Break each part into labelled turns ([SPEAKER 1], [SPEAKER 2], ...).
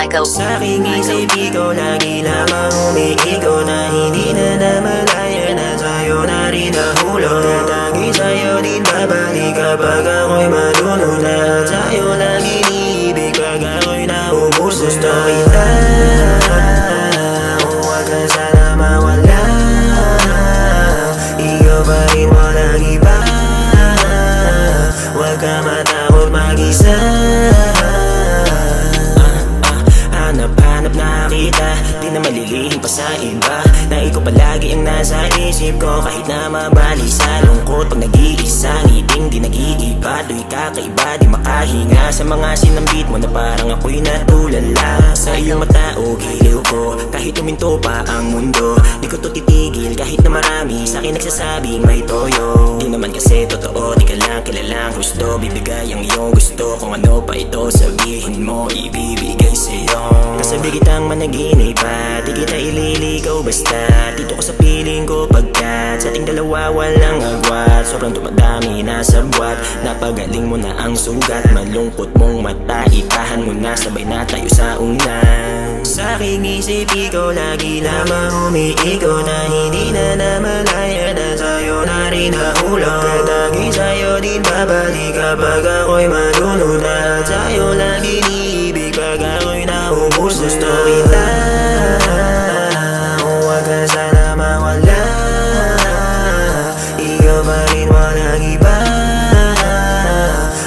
[SPEAKER 1] Sa aking isip ikaw lagi lamang umiikot, na hindi na namalaya na sa'yo na rin nahulog. Tatagi sa'yo din babalik kapag ako'y malunod, na sa'yo lagi iibig pag ako'y naubos. Gusto kita, huwag ka sana mawala. Ikaw pa rin walang iba, huwag ka matakot mag-isa. Hanap-hanap na kita, di na malilihim pa sa iba, na ikaw palagi ang nasa isip ko. Kahit na mabali sa lungkot, pag nag-iisa, ngiting di nag-iiba. Do'y kakaiba, di makahinga sa mga sinambit mo, na parang ako'y natulala. Sa iyong mata o giliw ko, kahit uminto pa ang mundo, di ko to titigil kahit na marami sa'kin nagsasabing may toyo. Di naman kasi totoo, di ka lang kilalang gusto. Bibigay ang iyong gusto, kung ano pa ito sabihin mo, ibibigay sa'yo. Kasabi kitang managinip pa, di kita ililigaw basta. Dito ko sa piling ko pagkat sa ating dalawa walang agwat. Sobrang dumadami na sa buwat, napagaling mo na ang sugat. Malungkot mong mata, itahan mo na, sabay na tayo sa unan. Sa aking isip ikaw lagi lamang umiikot, na hindi na namalaya na sa'yo na rin nahulog. Tatagi sa'yo din babalik kapag ako'y malunod, na sa'yo lagi iibig pag ako'y naubos. Gusto kita, huwag ka sana mawala. Ikaw pa rin walang iba,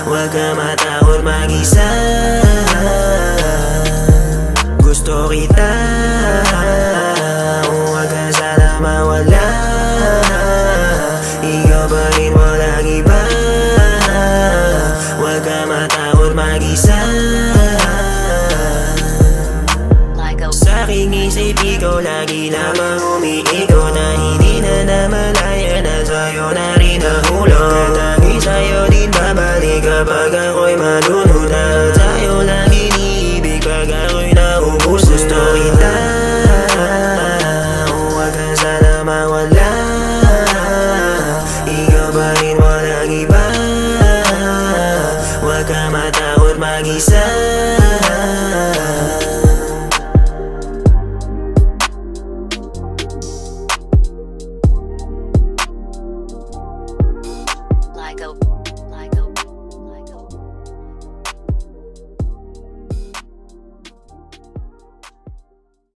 [SPEAKER 1] huwag ka matakot mag-isa. Gusto kita, huwag ka sana mawala. Ikaw pa rin walang iba, huwag ka matakot mag-isa. Sa aking isip ikaw lagi lamang umiikot, na hindi na namalaya na sa'yo na rin nahulog. Tatagi sa'yo din babalik kapag ako'y malunod,